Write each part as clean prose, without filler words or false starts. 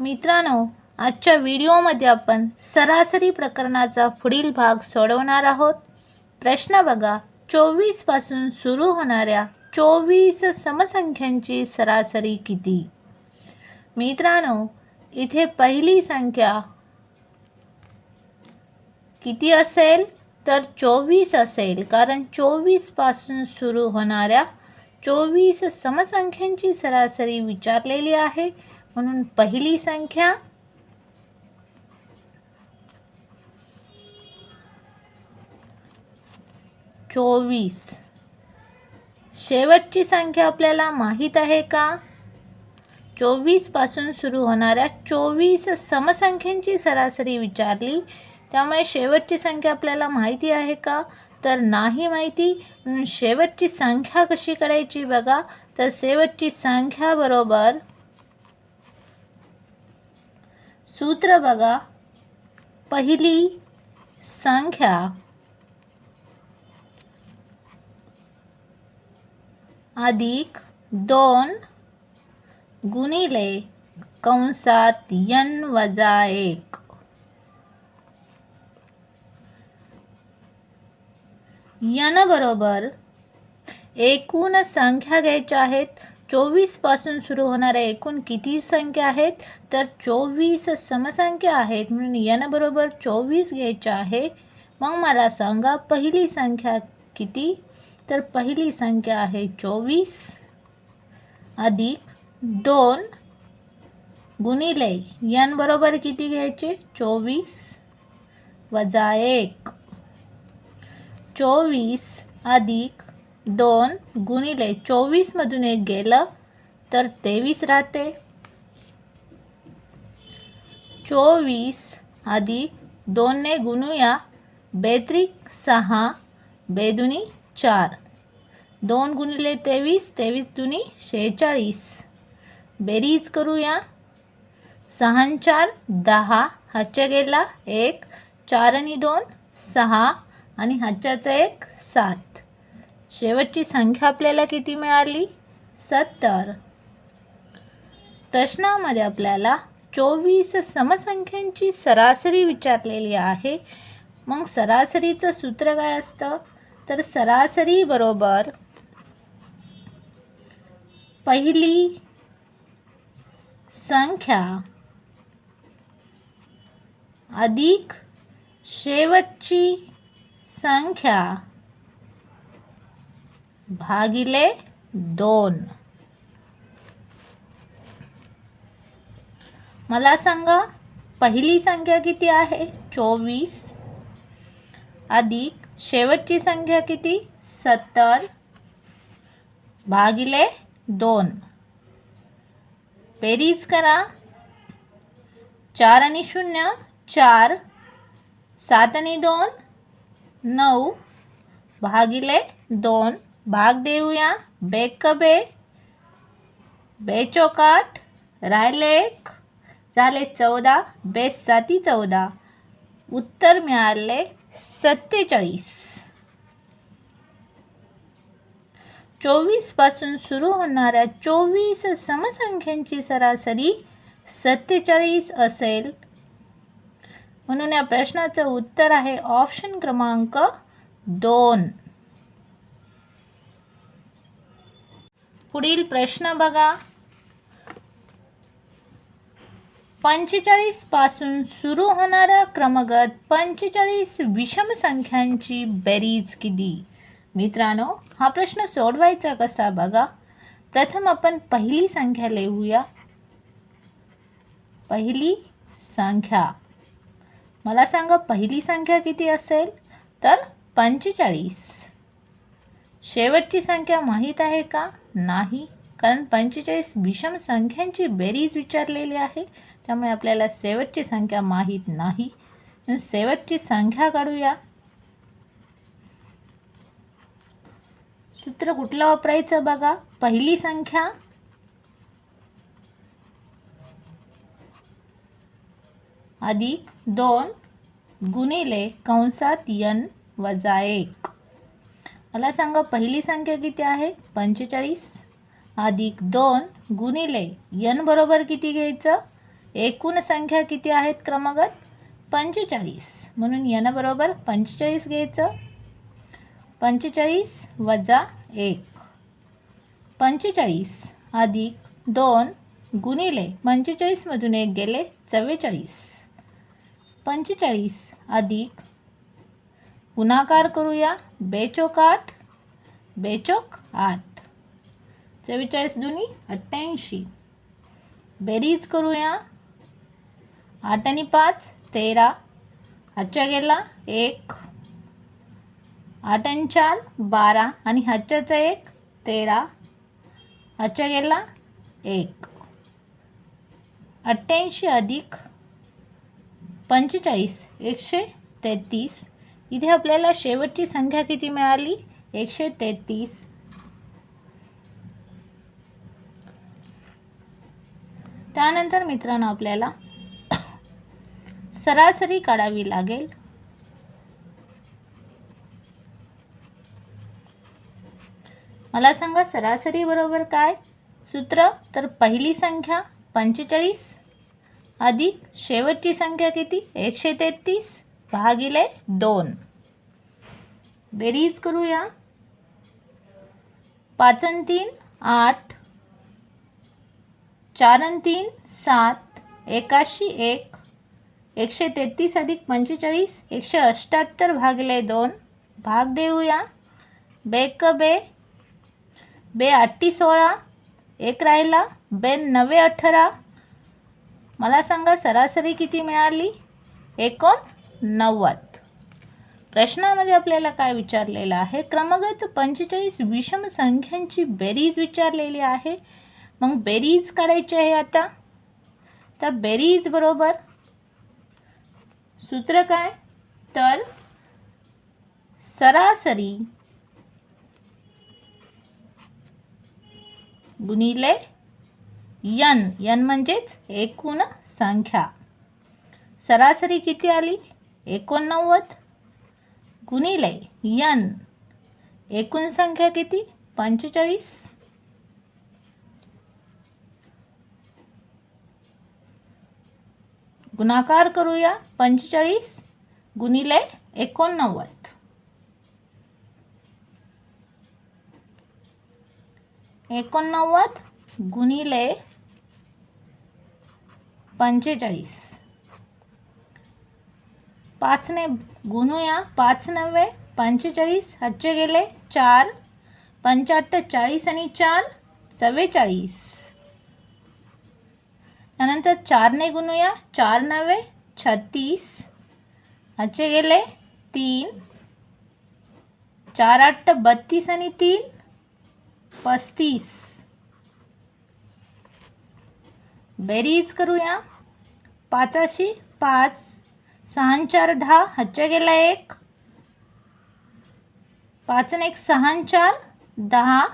मित्रांनो, आजच्या व्हिडिओमध्ये आपण सरासरी प्रकरणाचा पुढील भाग सोडवणार आहोत. प्रश्न बघा. 24 पासून सुरू होणाऱ्या 24 समसंख्यांची सरासरी किती? मित्रांनो, इथे पहिली संख्या किती असेल तर 24 असेल, कारण 24 पासून सुरू होणाऱ्या 24 समसंख्यांची सरासरी विचारलेली आहे. म्हणून पहिली संख्या 24. शेवटची संख्या आपल्याला माहीत आहे का? 24 पासून सुरू होणाऱ्या 24 समसंख्यांची सरासरी विचारली, त्यामुळे शेवटची संख्या आपल्याला माहिती आहे का? तर नाही माहिती. म्हणून शेवटची संख्या कशी काढायची बघा. तर शेवटची संख्या बरोबर सूत्र बघा. पहिली संख्या अधिक 2 गुणिले कंसात n वजा 1. n बरोबर एकूण संख्या घ्यायच्या आहेत. 24 पासून सुरू होणाऱ्या एकूण किती संख्या आहेत तर 24 समसंख्या आहेत, म्हणून n बरोबर 24 घ्यायच्या आहे. मग मला सांगा पहिली संख्या किती? तर पहिली संख्या आहे 24 अधिक 2 गुणिले n बरोबर किती घ्यायचे? 24 वजा 1. 24 अधिक 2 गुणिले 24 मधून 1 गेलं तर 23 राहते. 24 अधिक 2 ने गुणूया. 2 6 2 4. 2 गुणिले 23, 23 दुनी 46. बेरीज करूया. 6 4 10, हातच्या गेला 1, 4 आणि 2 6 आणि हातच्याचा 1 7. शेवटची संख्या आपल्याला किती मिळाली? 70. प्रश्नामध्ये आपल्याला 24 समसंख्यांची सरासरी विचारलेली आहे. मग सरासरीचं सूत्र काय असतं? तर सरासरी बरोबर पहिली संख्या अधिक शेवटची संख्या भागिले 2. मला सांगा पहिली संख्या किती आहे? 24 अधिक शेवटची संख्या किती? 70 भागिले 2. बेरीज करा. 4 आणि 0 4, 7 आणि 2 9 भागिले 2. भाग देऊया. बेक बे, बे चौक 8, राहिले 1, झाले 14. बेस 7 14. उत्तर मिळाले 47. 24 पासून सुरू होणाऱ्या 24 समसंख्यांची सरासरी 47 असेल. म्हणून या प्रश्नाचं उत्तर आहे ऑप्शन क्रमांक 2. पुढील प्रश्न बघा. 45 पासून सुरू होणाऱ्या क्रमगत 45 विषम संख्यांची बेरीज किती? मित्रांनो, हा प्रश्न सोडवायचा कसा बघा. प्रथम आपण पहिली संख्या लिहूया. पहिली संख्या, मला सांगा पहिली संख्या किती असेल? तर 45. शेवटची संख्या माहीत आहे का? नाही, कारण 45 विषम संख्यांची बेरीज विचारलेली आहे, त्यामुळे आपल्याला शेवटची संख्या माहीत नाही. शेवटची संख्या काढूया. सूत्र कुठलं वापरायचं बघा. पहिली संख्या अधिक 2 गुणिले कंसात n वजा 1. मला सांगा पहिली संख्या किती आहे? 45 अधिक 2 गुणिले n बरोबर किती घ्यायचं? एकूण संख्या किती आहेत क्रमगत 45, म्हणून n बरोबर 45 घ्यायचं. 45 वजा 1, 45 अधिक 2 गुणिले 45 मधून 1 गेले 44, 45 अधिक गुणाकार करूया, बेचोक 8, बेचोक 8, 44 दुनी 88, बेरीज करूया, 8 आणि 5 13, हातच्या गेला 1, 8 आणि 4 12 आणि हातच्याचा 1 13, हातच्या गेला 1, 88 अधिक 45 133. इथे आपल्याला शेवटची संख्या किती मिळाली 133. त्यानंतर मित्रांनो आपल्याला सरासरी काढावी लागेल. मला सांगा सरासरी बरोबर काय सूत्र, तर पहिली संख्या 45 अधिक शेवटची संख्या किती 133 भागिले 2. बेरीज करूया, 5 आणि 3 8, 4 आणि 3 7, 81 1, 133 अधिक 45 178 भागिले 2. भाग देऊया, बेक बे, बे 8 16, 1 राहिला, बे 9 18. मला सांगा सरासरी किती मिळाली 89. प्रश्नामध्ये आपल्याला काय विचारलेलं आहे, क्रमगत 45 विषम संख्यांची बेरीज विचारलेली आहे. मग बेरीज काढायची आहे आता. तर बेरीज बरोबर सूत्र काय, तर सरासरी गुणिले n म्हणजेच एकूण संख्या. सरासरी किती आली 89 गुणिले n, एकूण संख्या किती 45. गुणाकार करूया, 45 गुणिले 89, 89 गुणिले 45. 5 ने गुणूया, 5 9 45, हातचे गेले 4, 85 40 आणि 4 44. त्यानंतर 4 ने गुणूया, 4 9 36, हातचे गेले 3, 4 8 32 आणि 3 35. बेरीज करूया, 5 5, 6 4 10, हातच्या गेला 1, 5 1 6 4 10,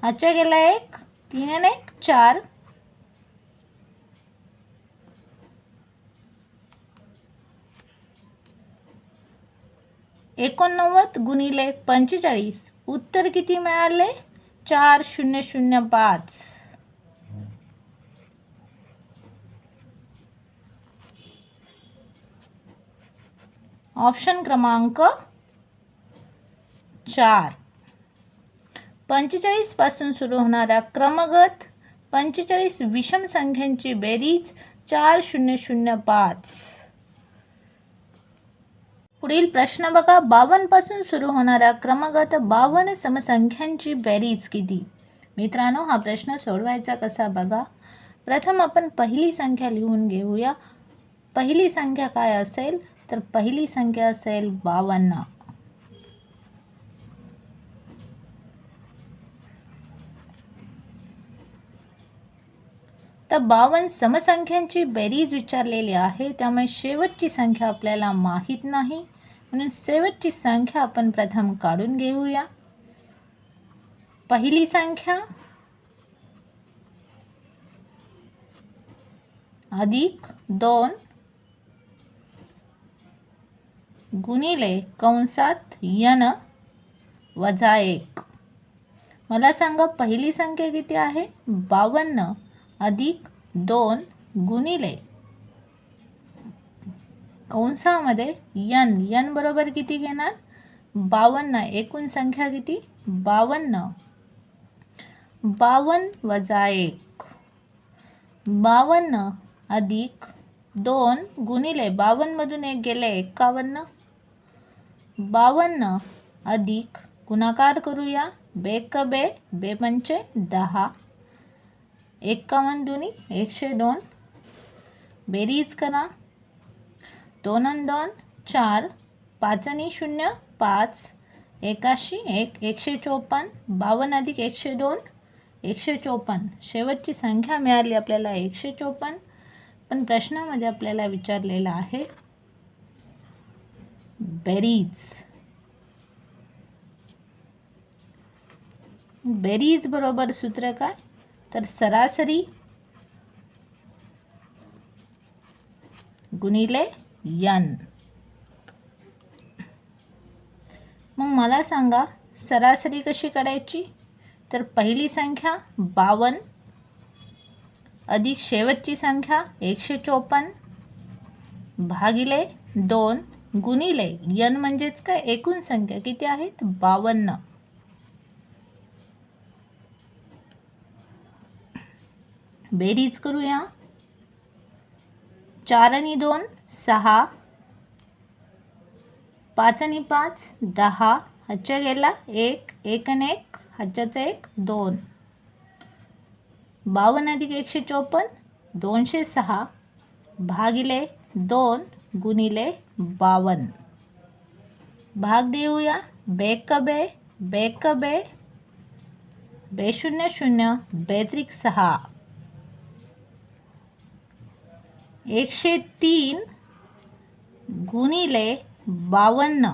हातच्या गेला 1, 3 1 4. एकोणनव्वद गुणिले 45, उत्तर किती मिळाले 4005. ऑप्शन क्रमांक 4. 45 पासून सुरू होणाऱ्या क्रमगत 45 विषम संख्यांची बेरीज 4005. पुढील प्रश्न बघा, 52 पासून सुरू होणाऱ्या क्रमगत 52 समसंख्यांची बेरीज किती. मित्रांनो हा प्रश्न सोडवायचा कसा बघा. प्रथम आपण पहिली संख्या लिहून घेऊया. पहिली संख्या काय असेल, तर पहिली संख्या असेल 52. तर 52 समसंख्यांची बेरीज विचारलेली आहे, त्यामुळे शेवटची संख्या आपल्याला माहीत नाही, म्हणून शेवटची संख्या आपण प्रथम काढून घेऊया. पहिली संख्या अधिक 2 गुणिले कंसात n वजा 1. मला सांगा पहिली संख्या किती आहे 52 अधिक 2 गुणिले कंसामध्ये n बरोबर किती घेणार 52. एकूण संख्या किती 52. 52 वजा 1 52 अधिक 2 गुणिले 52 मधून 1 गेले 51. 52 अधिक गुणाकार करूया 2 बे 2 पंचे 10 51 दुनी 102. बेरीज करा 2 आणि 2 4 5 आणि 0 5 81 1 154. 52 अधिक 102 154. शेवटची संख्या मिळाली आपल्याला 154. पण प्रश्नामध्ये आपल्याला विचारलेलं आहे बेरीज. बेरीज बरोबर सूत्र काय तर सरासरी गुणिले n. मग मला सांगा सरासरी कशी काढायची तर पहिली संख्या 52 अधिक शेवटची संख्या 154 भागिले 2 गुणिले n म्हणजेच काय एकूण संख्या किती आहेत 52. बेरीज करूया 4 आणि 2 6 5 आणि 5 10 हातच्या गेला 1 1 आणि 1 हातच्याचा 1 2. 52 अधिक 154 206 भागिले 2 गुणिले 52. भाग देऊया 2 बे 2 बे 2 0 0 2 6 103 गुणिले 52.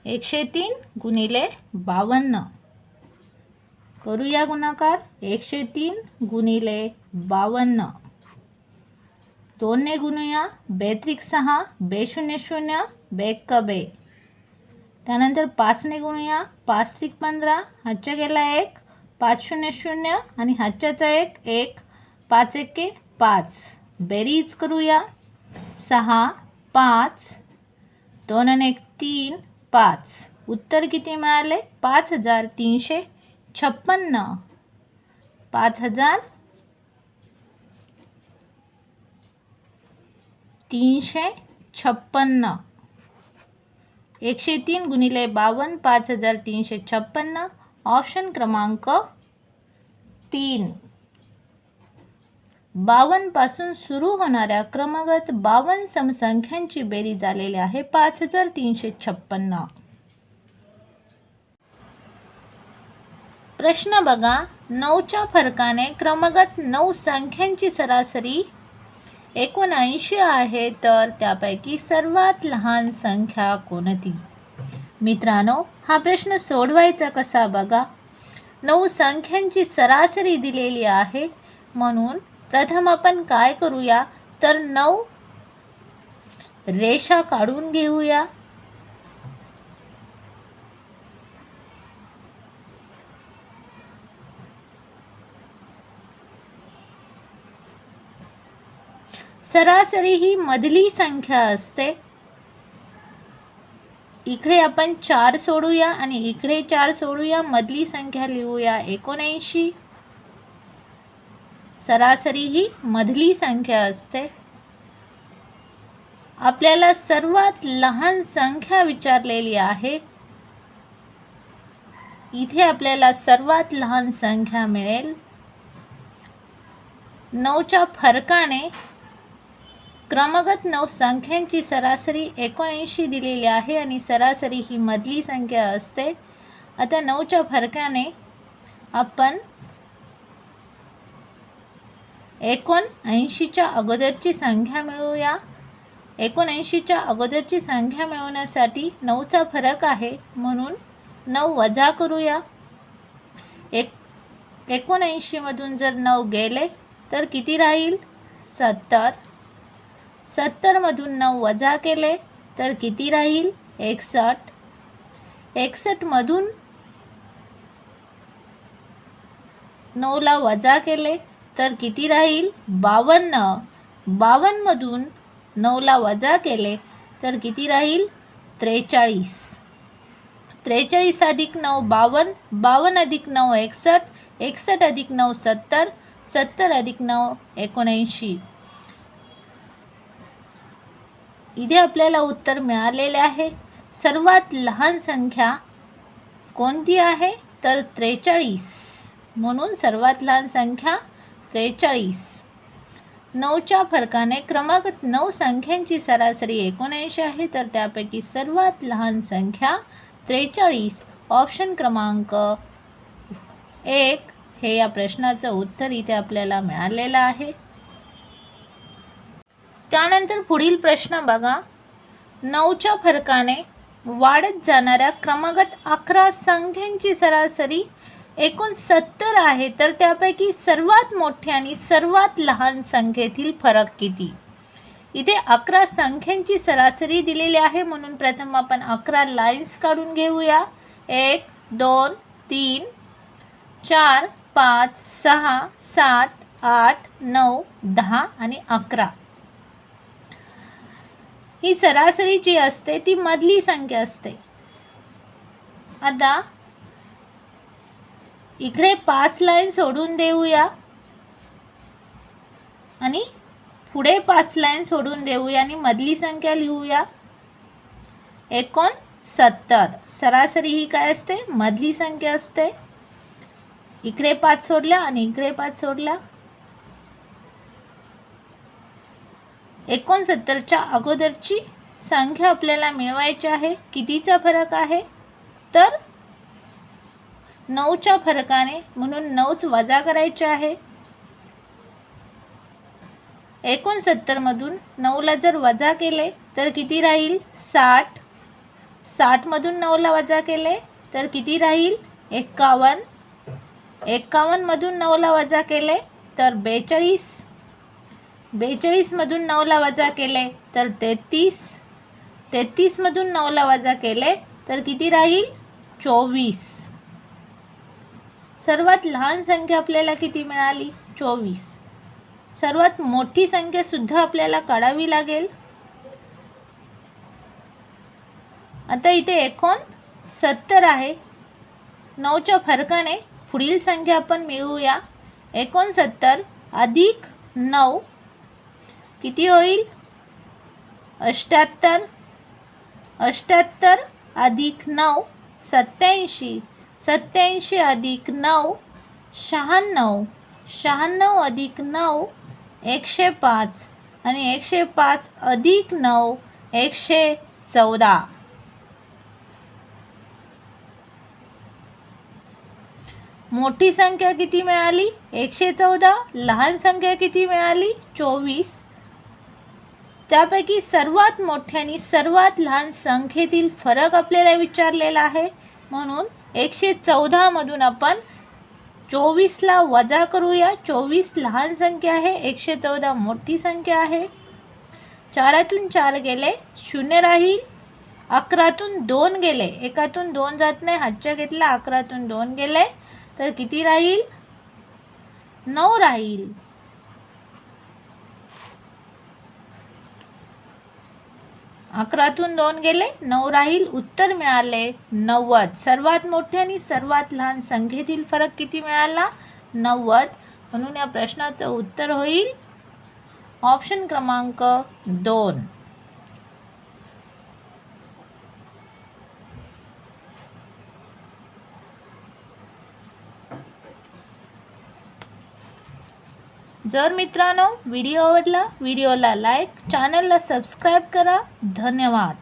103 गुणिले 52. करूया गुणाकार 103 गुणिले 52. 2 ने गुणूया 2 6 2 0 0 2 बे. त्यानंतर 5 ने गुणूया 5 15 हातच्या गेला 1 5 0 0 आणि हातच्याचा 1 1 5 1 5. बेरीज करूया 6 5 2 आणि 1 3 5. उत्तर किती मिळाले 5356. 5356. 103 गुणिले 52 5356. ऑप्शन क्रमांक 3. 52 पासून सुरू होणाऱ्या क्रमगत 52 समसंख्यांची बेरीज झालेली आहे 5356. प्रश्न बघा 9च्या फरकाने क्रमगत 9 संख्यांची सरासरी 79 आहे तर त्यापैकी सर्वात लहान संख्या कोणती. मित्रांनो हा प्रश्न सोडवायचा कसा बघा. 9 संख्यांची सरासरी दिलेली आहे म्हणून प्रथम आपण काय करूया तर 9 रेषा काढून घेऊया. सरासरी ही मधली संख्या असते. इकडे आपण 4 सोडूया आणि इकडे 4 सोडूया. मधली संख्या लिहूया 79. सरासरी ही मधली संख्या असते. आपल्याला सर्वात लहान संख्या विचारलेली आहे. इथे आपल्याला सर्वात लहान संख्या मिळेल. 9च्या फरकाने क्रमगत 9 संख्यांची सरासरी 79 दिलेली आहे आणि सरासरी ही मधली संख्या असते. आता 9च्या फरकाने आपण 79च्या अगोदरची संख्या मिळवूया. 79च्या अगोदरची संख्या मिळवण्यासाठी 9चा फरक आहे म्हणून 9 वजा करूया. 79 मधून जर 9 गेले तर किती राहील 70. 70 मधून 9 वजा केले तर किती राहील 61. 61 मधून 9ला वजा केले तर किती राहील 52. 52 मधून 9ला वजा केले तर किती राहील 43. 43 अधिक 9 52. 52 अधिक 9 61. 61 अधिक 9 70. 70 अधिक 9 79. इथे आपल्याला उत्तर मिळालेले आहे. सर्वात लहान संख्या कोणती आहे तर 43. म्हणून सर्वात लहान संख्या 43. 9च्या फरकाने क्रमांक 9 संख्यांची सरासरी 79 आहे, तर त्यापैकी सर्वात लहान संख्या 43. ऑप्शन क्रमांक 1 हे या प्रश्नाचं उत्तर इथे आपल्याला मिळालेलं आहे. त्यानंतर पुढील प्रश्न बघा. 9च्या फरकाने वाढत जाणाऱ्या क्रमागत 11 संख्यांची सरासरी एकूण 70 आहे, तर त्यापैकी सर्वात मोठी आणि सर्वात लहान संख्येतील फरक किती? इथे 11 संख्यांची सरासरी दिलेली आहे, म्हणून प्रथम आपण 11 लाईन्स काढून घेऊया. 1 2 3 4 5 6 7 8 9 10 आणि 11. ही सरासरी जी असते ती मधली संख्या असते. आता इकडे 5 लाईन सोडून देऊया आणि पुढे 5 लाईन सोडून देऊया आणि मधली संख्या लिहूया. 69. सरासरी ही काय असते? मधली संख्या असते. इकडे 5 सोडल्या आणि इकडे 5 सोडल्या. 69च्या अगोदरची संख्या आपल्याला मिळवायची आहे. कितीचा फरक आहे तर 9च्या फरकाने, म्हणून 9च वजा करायचे आहे. 69 मधून 9ला जर वजा केले तर किती राहील 60. 60 मधून 9ला वजा केले तर किती राहील 51. 51 मधून 9ला वजा केले तर 42. 42 मधून 9ला वजा केले तर 33. 33 मधून 9ला वजा केले तर किती राहील 24. सर्वात लहान संख्या आपल्याला किती मिळाली 24. सर्वात मोठी संख्या सुद्धा आपल्याला काढावी लागेल. आता इथे 69 आहे. 9च्या फरकाने पुढील संख्या आपण मिळवूया. 69 अधिक 9 किती होईल 78. 78 अधिक 9 87. 87 अधिक 9 96. 96 अधिक 9 105 आणि 105 अधिक 9 114. मोठी संख्या किती मिळाली 114. लहान संख्या किती मिळाली 24. त्यापैकी सर्वात मोठी आणि सर्वात लहान संख्येतील फरक आपल्याला विचारलेला आहे, म्हणून 114 मधून आपण 24ला वजा करूया. 24 लहान संख्या आहे, 114 मोठी संख्या आहे. 4तून 4 गेले 0 राहील. 11तून 2 गेले, एकातून 2 जात नाही, हातच्या घेतला. 11तून 2 गेले तर किती राहील 9 राहील. अकरातून 2 गेले 9 राहील. उत्तर मिळाले 90. सर्वात मोठे आणि सर्वात लहान संख्येतील फरक किती मिळाला 90. म्हणून या प्रश्नाचं उत्तर होईल ऑप्शन क्रमांक 2. जर मित्रांनो व्हिडिओ आवडला, व्हिडिओला लाईक, चॅनलला सबस्क्राईब करा. धन्यवाद.